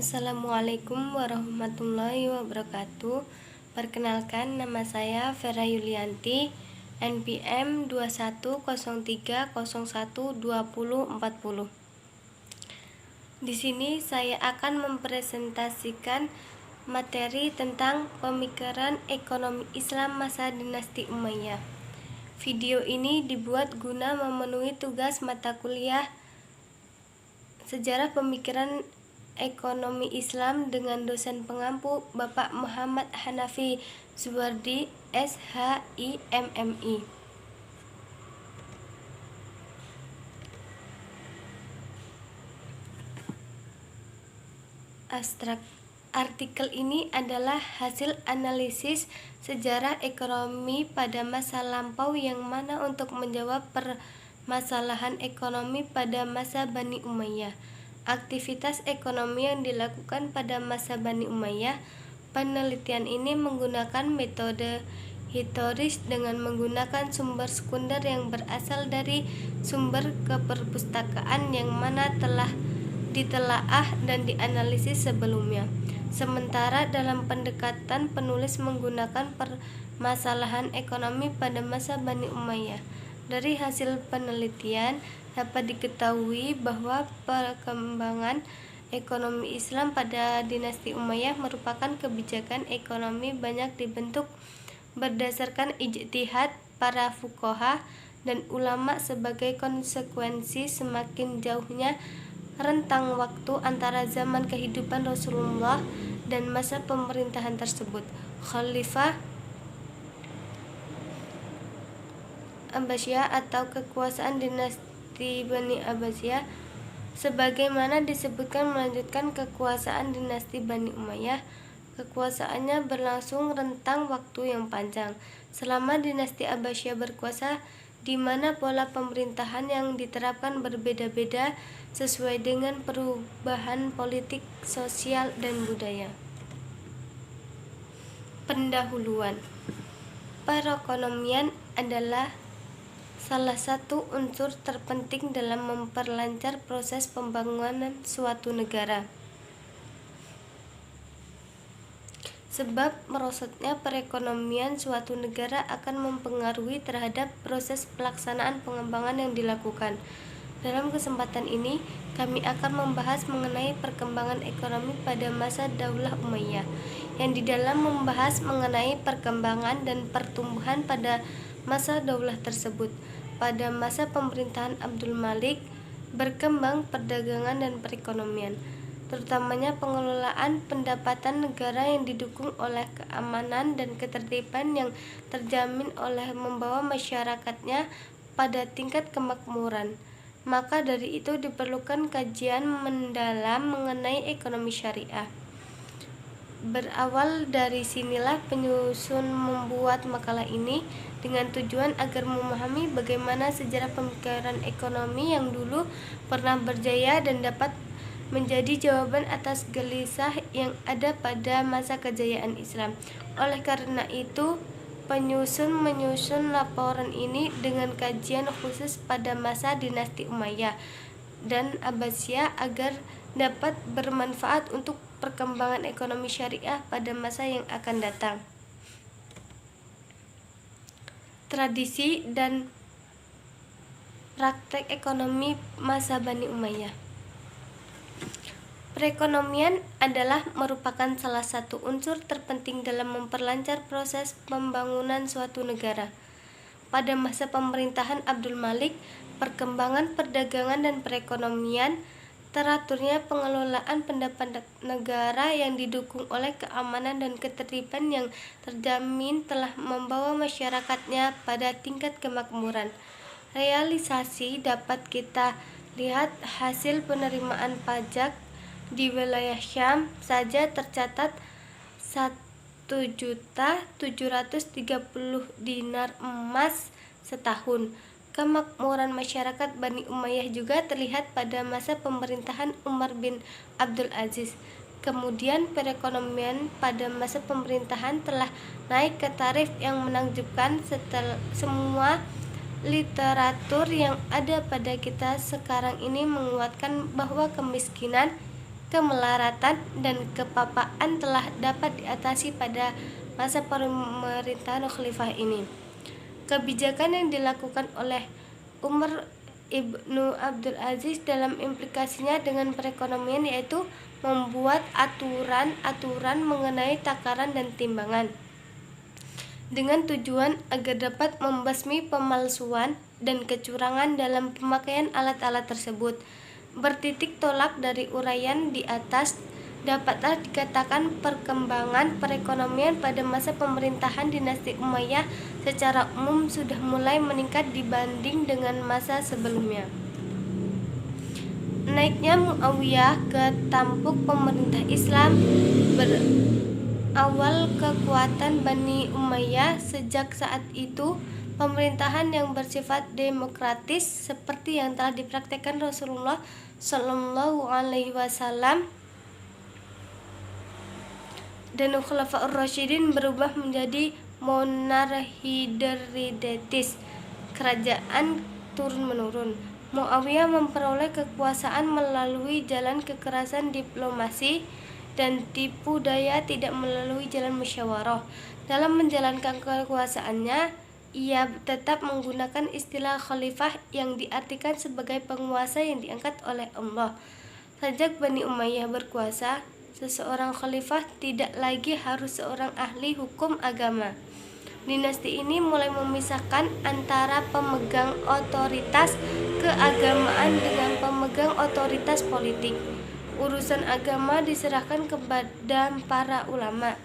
Assalamualaikum warahmatullahi wabarakatuh. Perkenalkan, nama saya Vera Yulianti, NPM 2103012040. Di sini saya akan mempresentasikan materi tentang pemikiran ekonomi Islam masa dinasti Umayyah. Video ini dibuat guna memenuhi tugas mata kuliah Sejarah Pemikiran Ekonomi Islam dengan dosen pengampu Bapak Muhammad Hanafi Zuwardi, SHIMMI. Abstrak. Artikel ini adalah hasil analisis sejarah ekonomi pada masa lampau yang mana untuk menjawab permasalahan ekonomi pada masa Bani Umayyah. Aktivitas ekonomi yang dilakukan pada masa Bani Umayyah. Penelitian ini menggunakan metode historis dengan menggunakan sumber sekunder yang berasal dari sumber keperpustakaan yang mana telah ditelaah dan dianalisis sebelumnya. Sementara dalam pendekatan penulis menggunakan permasalahan ekonomi pada masa Bani Umayyah. Dari hasil penelitian dapat diketahui bahwa perkembangan ekonomi Islam pada dinasti Umayyah merupakan kebijakan ekonomi banyak dibentuk berdasarkan ijtihad para fuqaha dan ulama sebagai konsekuensi semakin jauhnya rentang waktu antara zaman kehidupan Rasulullah dan masa pemerintahan tersebut. Khalifah Abbasiyah atau kekuasaan dinasti Bani Abbasiyah sebagaimana disebutkan melanjutkan kekuasaan dinasti Bani Umayyah. Kekuasaannya berlangsung rentang waktu yang panjang selama dinasti Abbasiyah berkuasa, di mana pola pemerintahan yang diterapkan berbeda-beda sesuai dengan perubahan politik, sosial, dan budaya. Pendahuluan. Perekonomian adalah salah satu unsur terpenting dalam memperlancar proses pembangunan suatu negara. Sebab merosotnya perekonomian suatu negara akan mempengaruhi terhadap proses pelaksanaan pengembangan yang dilakukan. Dalam kesempatan ini, kami akan membahas mengenai perkembangan ekonomi pada masa Daulah Umayyah, yang di dalam membahas mengenai perkembangan dan pertumbuhan pada masa daulah tersebut. Pada masa pemerintahan Abdul Malik, berkembang perdagangan dan perekonomian, terutamanya pengelolaan pendapatan negara yang didukung oleh keamanan dan ketertiban yang terjamin oleh membawa masyarakatnya pada tingkat kemakmuran. Maka dari itu diperlukan kajian mendalam mengenai ekonomi syariah. Berawal dari sinilah penyusun membuat makalah ini dengan tujuan agar memahami bagaimana sejarah pemikiran ekonomi yang dulu pernah berjaya dan dapat menjadi jawaban atas gelisah yang ada pada masa kejayaan Islam. Oleh karena itu, penyusun menyusun laporan ini dengan kajian khusus pada masa dinasti Umayyah dan Abbasiyah agar dapat bermanfaat untuk perkembangan ekonomi syariah pada masa yang akan datang. Tradisi dan praktek ekonomi masa Bani Umayyah. Perekonomian adalah merupakan salah satu unsur terpenting dalam memperlancar proses pembangunan suatu negara. Pada masa pemerintahan Abdul Malik, perkembangan perdagangan dan perekonomian, teraturnya pengelolaan pendapatan negara yang didukung oleh keamanan dan ketertiban yang terjamin telah membawa masyarakatnya pada tingkat kemakmuran. Realisasi dapat kita lihat hasil penerimaan pajak di wilayah Syam saja tercatat 1.730 dinar emas setahun. Kemakmuran masyarakat Bani Umayyah juga terlihat pada masa pemerintahan Umar bin Abdul Aziz. Kemudian perekonomian pada masa pemerintahan telah naik ke taraf yang menakjubkan. Setelah semua literatur yang ada pada kita sekarang ini menguatkan bahwa kemiskinan kemelaratan dan kepapaan telah dapat diatasi pada masa pemerintahan khalifah ini. Kebijakan yang dilakukan oleh Umar Ibnu Abdul Aziz dalam implikasinya dengan perekonomian yaitu membuat aturan-aturan mengenai takaran dan timbangan dengan tujuan agar dapat membasmi pemalsuan dan kecurangan dalam pemakaian alat-alat tersebut. Bertitik tolak dari uraian di atas, dapatlah dikatakan perkembangan perekonomian pada masa pemerintahan dinasti Umayyah secara umum sudah mulai meningkat dibanding dengan masa sebelumnya. Naiknya Muawiyah ke tampuk pemerintah Islam berawal kekuatan Bani Umayyah. Sejak saat itu, pemerintahan yang bersifat demokratis seperti yang telah dipraktikkan Rasulullah Shallallahu Alaihi Wasallam dan Khulafaur Rasyidin berubah menjadi monarki hereditaris, kerajaan turun-menurun. Muawiyah memperoleh kekuasaan melalui jalan kekerasan diplomasi dan tipu daya, tidak melalui jalan musyawarah. Dalam menjalankan kekuasaannya, ia tetap menggunakan istilah khalifah yang diartikan sebagai penguasa yang diangkat oleh Allah. Sejak Bani Umayyah berkuasa, seseorang khalifah tidak lagi harus seorang ahli hukum agama. Dinasti ini mulai memisahkan antara pemegang otoritas keagamaan dengan pemegang otoritas politik. Urusan agama diserahkan kepada para ulama,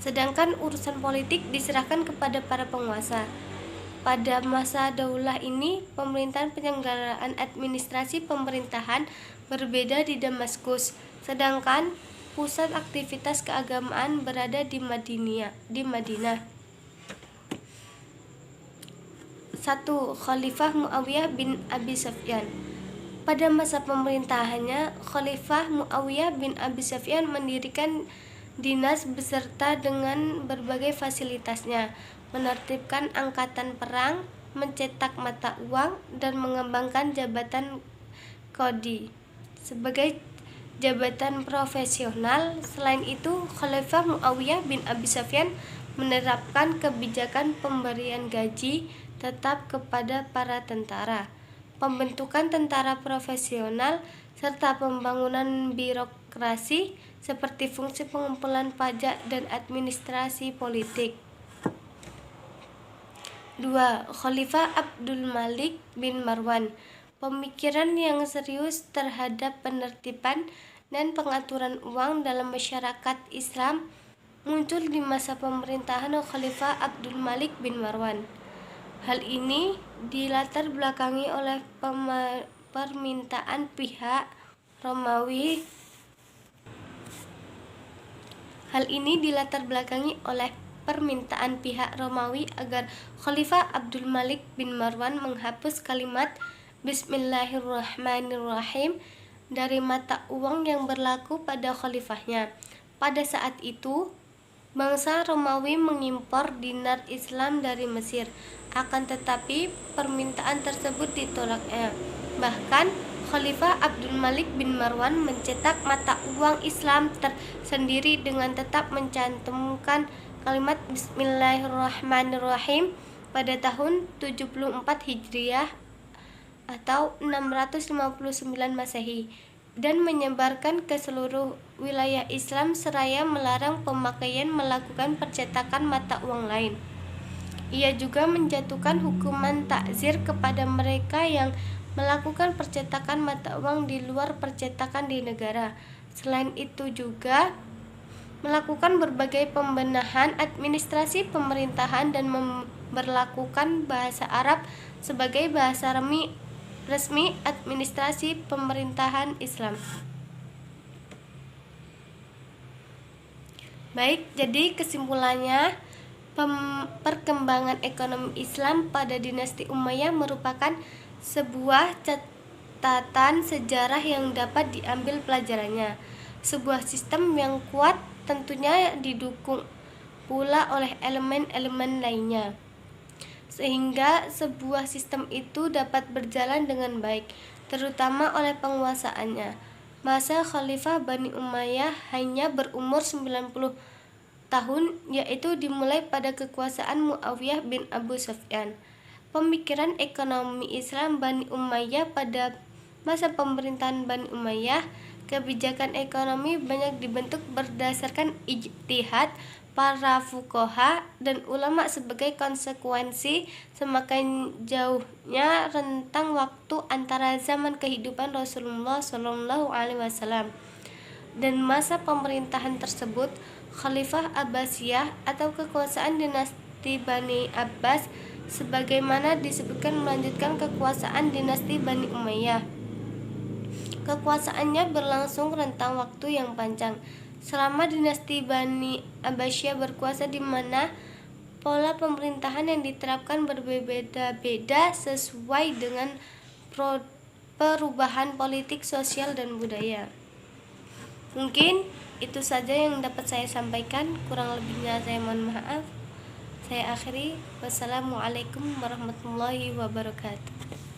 sedangkan urusan politik diserahkan kepada para penguasa. Pada masa daulah ini, pemerintahan penyelenggaraan administrasi pemerintahan berbeda di Damaskus, sedangkan pusat aktivitas keagamaan berada di Madinah. 1. Khalifah Muawiyah bin Abi Sufyan. Pada masa pemerintahannya, Khalifah Muawiyah bin Abi Sufyan mendirikan dinas beserta dengan berbagai fasilitasnya, menertibkan angkatan perang, mencetak mata uang, dan mengembangkan jabatan qadhi sebagai jabatan profesional. Selain itu, Khalifah Muawiyah bin Abi Sufyan menerapkan kebijakan pemberian gaji tetap kepada para tentara, pembentukan tentara profesional, serta pembangunan birokrasi seperti fungsi pengumpulan pajak dan administrasi politik. 2. Khalifah Abdul Malik bin Marwan. Pemikiran yang serius terhadap penertiban dan pengaturan uang dalam masyarakat Islam muncul di masa pemerintahan Khalifah Abdul Malik bin Marwan. Hal ini dilatar belakangi oleh permintaan pihak Romawi. Agar Khalifah Abdul Malik bin Marwan menghapus kalimat Bismillahirrahmanirrahim dari mata uang yang berlaku pada khalifahnya. Pada saat itu, bangsa Romawi mengimpor dinar Islam dari Mesir, akan tetapi permintaan tersebut ditolaknya. Bahkan Khalifah Abdul Malik bin Marwan mencetak mata uang Islam tersendiri dengan tetap mencantumkan kalimat Bismillahirrahmanirrahim pada tahun 74 Hijriah atau 659 Masehi dan menyebarkan ke seluruh wilayah Islam seraya melarang pemakaian melakukan percetakan mata uang lain. Ia juga menjatuhkan hukuman takzir kepada mereka yang melakukan percetakan mata uang di luar percetakan di negara. Selain itu juga melakukan berbagai pembenahan administrasi pemerintahan dan memberlakukan bahasa Arab sebagai bahasa resmi administrasi pemerintahan Islam. Baik, jadi kesimpulannya, perkembangan ekonomi Islam pada dinasti Umayyah merupakan sebuah catatan sejarah yang dapat diambil pelajarannya. Sebuah sistem yang kuat tentunya didukung pula oleh elemen-elemen lainnya, sehingga sebuah sistem itu dapat berjalan dengan baik, terutama oleh penguasaannya. Masa Khalifah Bani Umayyah hanya berumur 90 tahun, yaitu dimulai pada kekuasaan Muawiyah bin Abu Sufyan. Pemikiran ekonomi Islam Bani Umayyah pada masa pemerintahan Bani Umayyah, kebijakan ekonomi banyak dibentuk berdasarkan ijtihad para fuqaha dan ulama sebagai konsekuensi semakin jauhnya rentang waktu antara zaman kehidupan Rasulullah SAW dan masa pemerintahan tersebut. Khalifah Abbasiyah atau kekuasaan dinasti Bani Abbas sebagaimana disebutkan melanjutkan kekuasaan dinasti Bani Umayyah. Kekuasaannya berlangsung rentang waktu yang panjang. Selama dinasti Bani Abbasiyah berkuasa, di mana pola pemerintahan yang diterapkan berbeda-beda sesuai dengan perubahan politik, sosial, dan budaya. Mungkin itu saja yang dapat saya sampaikan, kurang lebihnya saya mohon maaf. Saya akhiri, wassalamualaikum warahmatullahi wabarakatuh.